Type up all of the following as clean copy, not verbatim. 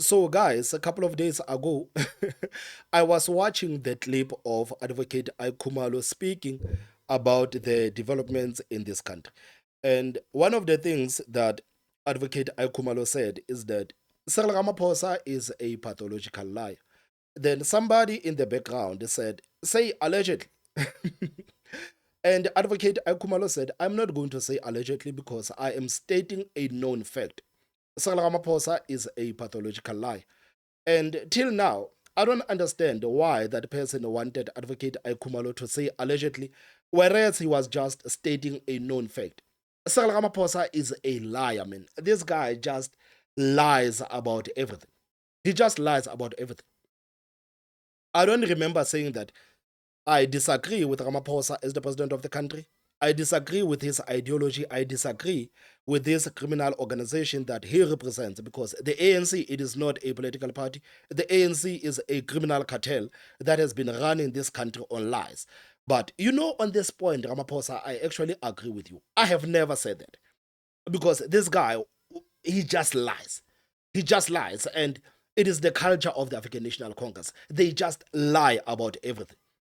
So, guys, a couple of days ago, I was watching the clip of Advocate Aikumalo speaking about the developments in this country. And one of the things that Advocate Aikumalo said is that Cyril Ramaphosa is a pathological liar. Then somebody in the background said, say allegedly. And Advocate Aikumalo said, I'm not going to say allegedly because I am stating a known fact. Cyril Ramaphosa is a pathological liar. And till now, I don't understand why that person wanted Advocate Aikumalo to say allegedly, whereas he was just stating a known fact. Cyril Ramaphosa is a liar, man. This guy just lies about everything. He just lies about everything. I don't remember saying that I disagree with Ramaphosa as the president of the country. I disagree with his ideology. I disagree with this criminal organization that he represents because the ANC, it is not a political party. The ANC is a criminal cartel that has been running this country on lies. But you know, on this point, Ramaphosa, I actually agree with you. I have never said that because this guy, he just lies. He just lies. And it is the culture of the African National Congress. They just lie about everything.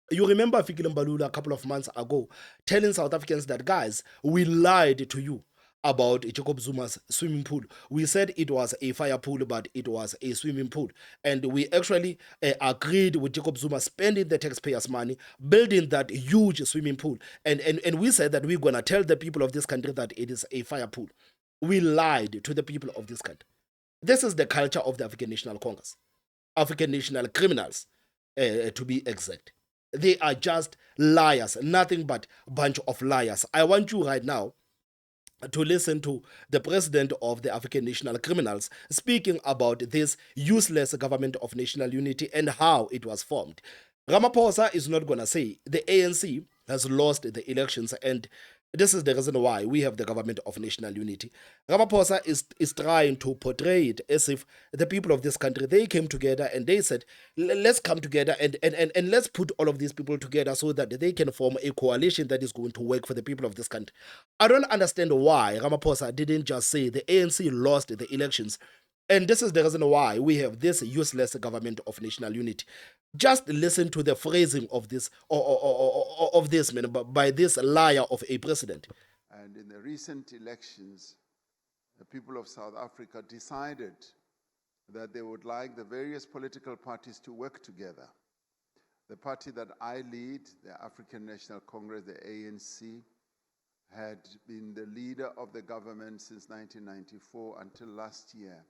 You remember Fikile Mbalula a couple of months ago telling South Africans that, guys, we lied to you about Jacob Zuma's swimming pool. We said it was a fire pool, but it was a swimming pool. And we actually agreed with Jacob Zuma spending the taxpayers' money, building that huge swimming pool. And we said that we're going to tell the people of this country that it is a fire pool. We lied to the people of this country. This is the culture of the African National Congress. African national criminals, to be exact. They are just liars, nothing but a bunch of liars. I want you right now to listen to the president of the African National Criminals speaking about this useless government of national unity and how it was formed. Ramaphosa is not going to say the ANC has lost the elections, and this is the reason why we have the government of national unity. Ramaphosa is trying to portray it as if the people of this country, they came together and they said, let's come together and let's put all of these people together so that they can form a coalition that is going to work for the people of this country. I don't understand why Ramaphosa didn't just say the ANC lost the elections. And this is the reason why we have this useless government of national unity. Just listen to the phrasing of this of this man by this liar of a president. And in the recent elections, the people of South Africa decided that they would like the various political parties to work together. The party that I lead, the African National Congress, the ANC, had been the leader of the government since 1994 until last year,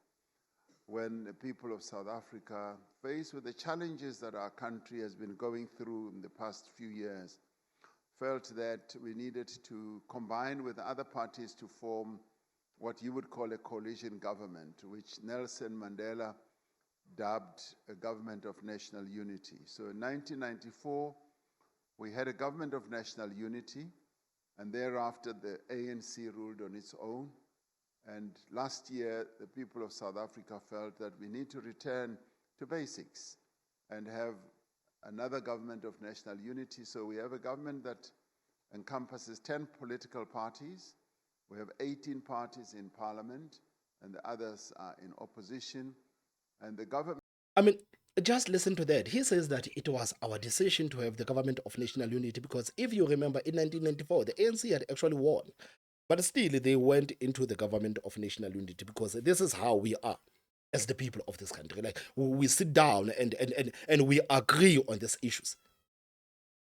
when the people of South Africa, faced with the challenges that our country has been going through in the past few years, felt that we needed to combine with other parties to form what you would call a coalition government, which Nelson Mandela dubbed a government of national unity. So in 1994, we had a government of national unity, and thereafter the ANC ruled on its own. And last year, the people of South Africa felt that we need to return to basics and have another government of national unity. So we have a government that encompasses 10 political parties. We have 18 parties in parliament, and the others are in opposition. And the government... I mean, just listen to that. He says that it was our decision to have the government of national unity because if you remember, in 1994, the ANC had actually won. But still, they went into the government of national unity because this is how we are as the people of this country. Like, we sit down and we agree on these issues.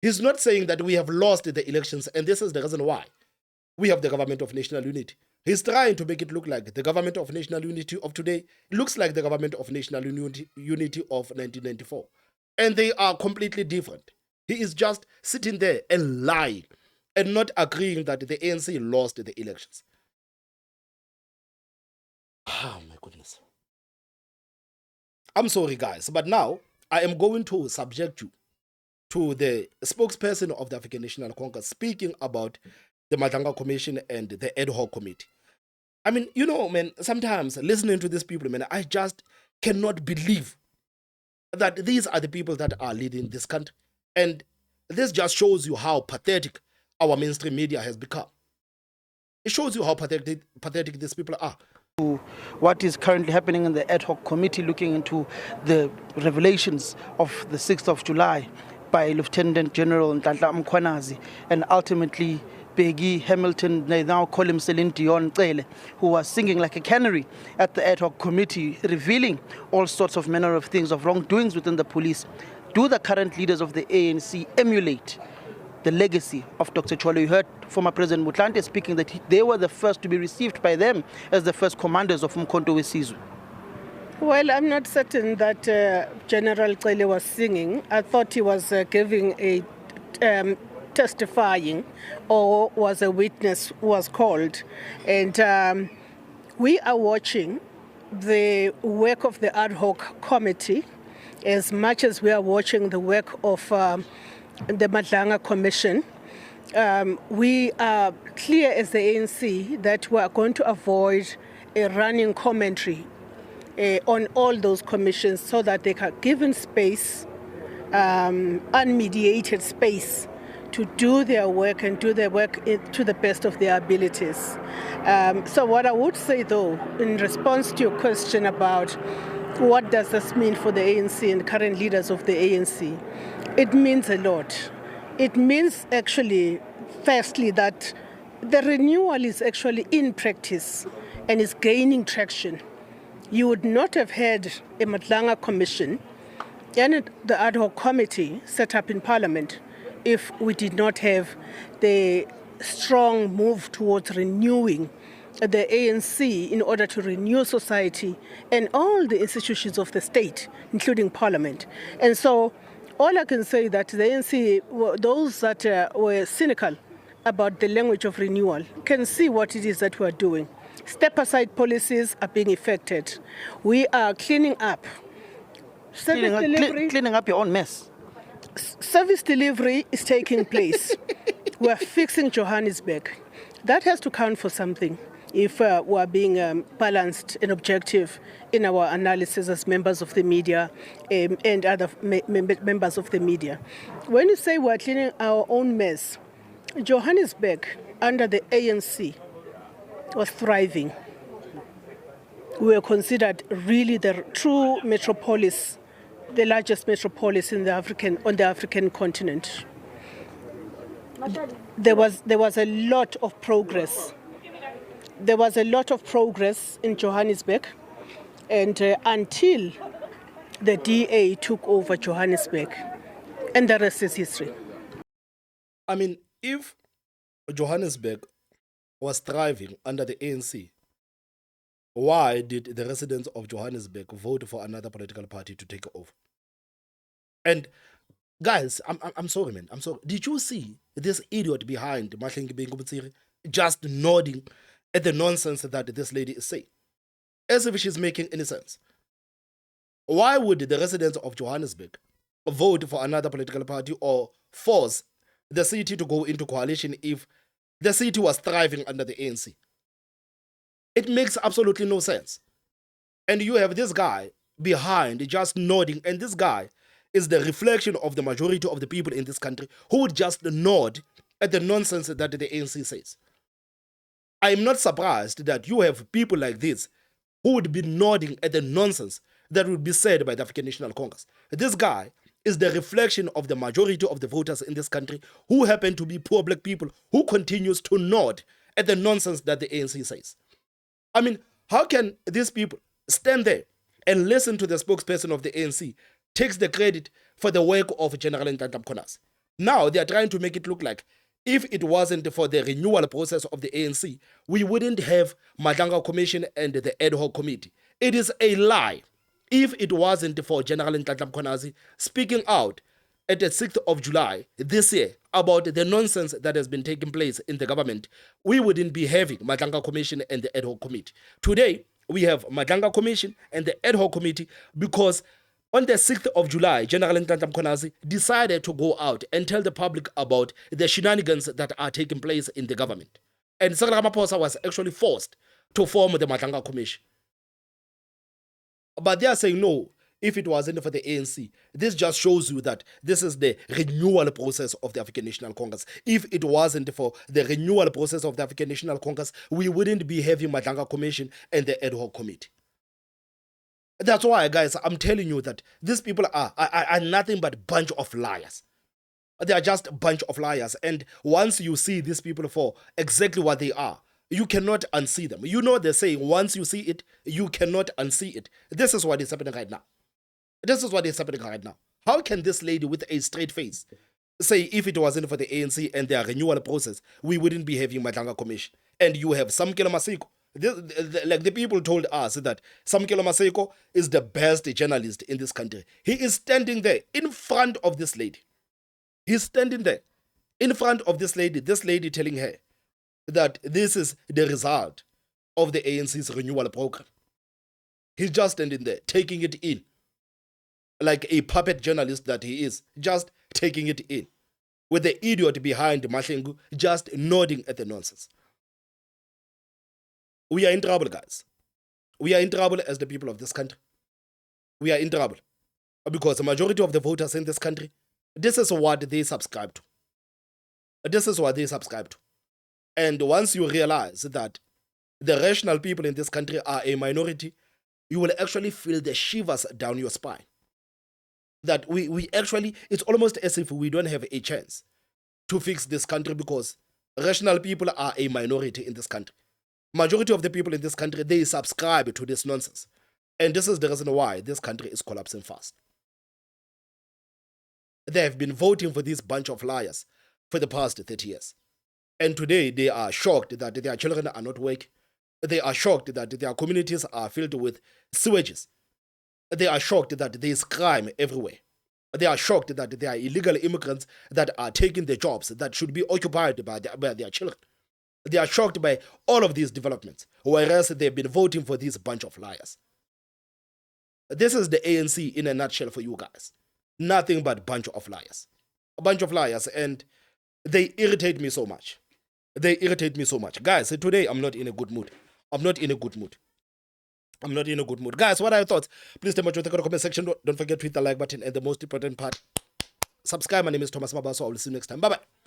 He's not saying that we have lost the elections, and this is the reason why we have the government of national unity. He's trying to make it look like the government of national unity of today looks like the government of national unity of 1994. And they are completely different. He is just sitting there and lying and not agreeing that the ANC lost the elections. Oh my goodness. I'm sorry, guys, but now I am going to subject you to the spokesperson of the African National Congress speaking about the Madlanga Commission and the Ad-Hoc committee. I mean, you know, man, sometimes listening to these people, man, I just cannot believe that these are the people that are leading this country. And this just shows you how pathetic our mainstream media has become. It shows you how pathetic these people are. what is currently happening in the Ad-Hoc committee looking into the revelations of the 6th of July by Lieutenant General Mkhwanazi and ultimately Peggy Hamilton, they now call him Celine Dion Cele, who was singing like a canary at the Ad-Hoc committee, revealing all sorts of manner of things, of wrongdoings within the police. Do the current leaders of the ANC emulate the legacy of Dr. Cholo? You heard former President Motlanthe speaking that they were the first to be received by them as the first commanders of Umkhonto weSizwe. Well, I'm not certain that General Cele was singing. I thought he was giving a testifying, or was a witness who was called. And we are watching the work of the Ad Hoc committee as much as we are watching the work of the Madlanga Commission. We are clear as the ANC that we are going to avoid a running commentary on all those commissions so that they are given space, unmediated space, to do their work and do their work to the best of their abilities. So what I would say, though, in response to your question about what does this mean for the ANC and current leaders of the ANC, it means a lot. It means actually, firstly, that the renewal is actually in practice and is gaining traction. You would not have had a Madlanga Commission and the Ad Hoc committee set up in Parliament if we did not have the strong move towards renewing the ANC in order to renew society and all the institutions of the state, including Parliament. And so all I can say is that the ANC, those that were cynical about the language of renewal, can see what it is that we're doing. Step-aside policies are being effected. We are cleaning up. Cleaning up your own mess. Service delivery is taking place. We're fixing Johannesburg. That has to count for something if we're being balanced and objective in our analysis as members of the media and other members of the media. When you say we're cleaning our own mess, Johannesburg under the ANC was thriving. We were considered really the true metropolis, the largest metropolis on the African continent. There was a lot of progress. There was a lot of progress in Johannesburg, and until the DA took over Johannesburg, and the rest is history. I mean, if Johannesburg was thriving under the ANC, why did the residents of Johannesburg vote for another political party to take over? And guys, I'm sorry, man. I'm sorry. Did you see this idiot behind Mahlengi Bengubutsiri just nodding at the nonsense that this lady is saying, as if she's making any sense? Why would the residents of Johannesburg vote for another political party or force the city to go into coalition if the city was thriving under the ANC? It makes absolutely no sense. And you have this guy behind just nodding, and this guy is the reflection of the majority of the people in this country who would just nod at the nonsense that the ANC says. I am not surprised that you have people like this who would be nodding at the nonsense that would be said by the African National Congress. This guy is the reflection of the majority of the voters in this country who happen to be poor black people who continues to nod at the nonsense that the ANC says. I mean, how can these people stand there and listen to the spokesperson of the ANC takes the credit for the work of General Mkhwanazi? Now they are trying to make it look like if it wasn't for the renewal process of the ANC, we wouldn't have Madlanga Commission and the Ad-Hoc committee. It is a lie. If it wasn't for General Mkhwanazi speaking out at the 6th of July this year about the nonsense that has been taking place in the government, we wouldn't be having Madlanga Commission and the Ad-Hoc committee. Today, we have Madlanga Commission and the Ad-Hoc committee because on the 6th of July, General Mkhwanazi decided to go out and tell the public about the shenanigans that are taking place in the government. And Ramaphosa was actually forced to form the Madlanga Commission. But they are saying, no, if it wasn't for the ANC. This just shows you that this is the renewal process of the African National Congress. If it wasn't for the renewal process of the African National Congress, we wouldn't be having Madlanga Commission and the Ad-Hoc Committee. That's why, guys, I'm telling you that these people are nothing but a bunch of liars. They are just a bunch of liars. And once you see these people for exactly what they are, you cannot unsee them. You know they're saying once you see it, you cannot unsee it. This is what is happening right now. This is what is happening right now. How can this lady with a straight face say if it wasn't for the ANC and their renewal process, we wouldn't be having Madlanga Commission? And you have Samkelo Maseko. Like the people told us that Samkelo Maseko is the best journalist in this country. He is standing there in front of this lady. He's standing there in front of this lady telling her that this is the result of the ANC's renewal program. He's just standing there, taking it in. Like a puppet journalist that he is, just taking it in. With the idiot behind Mahlengu just nodding at the nonsense. We are in trouble, guys. We are in trouble as the people of this country. We are in trouble. Because the majority of the voters in this country, this is what they subscribe to. This is what they subscribe to. And once you realize that the rational people in this country are a minority, you will actually feel the shivers down your spine. That we actually, it's almost as if we don't have a chance to fix this country because rational people are a minority in this country. Majority of the people in this country, they subscribe to this nonsense. And this is the reason why this country is collapsing fast. They have been voting for this bunch of liars for the past 30 years. And today they are shocked that their children are not working. They are shocked that their communities are filled with sewages. They are shocked that there is crime everywhere. They are shocked that there are illegal immigrants that are taking the jobs that should be occupied by their children. They are shocked by all of these developments, whereas they've been voting for this bunch of liars. This is the ANC in a nutshell for you guys. Nothing but a bunch of liars. A bunch of liars, and they irritate me so much. They irritate me so much. Guys, today I'm not in a good mood. I'm not in a good mood. I'm not in a good mood. Guys, what are your thoughts? Please tell me what you think in the comment section. Don't forget to hit the like button, and the most important part, subscribe. My name is Thomas Mabaso. I will see you next time. Bye-bye.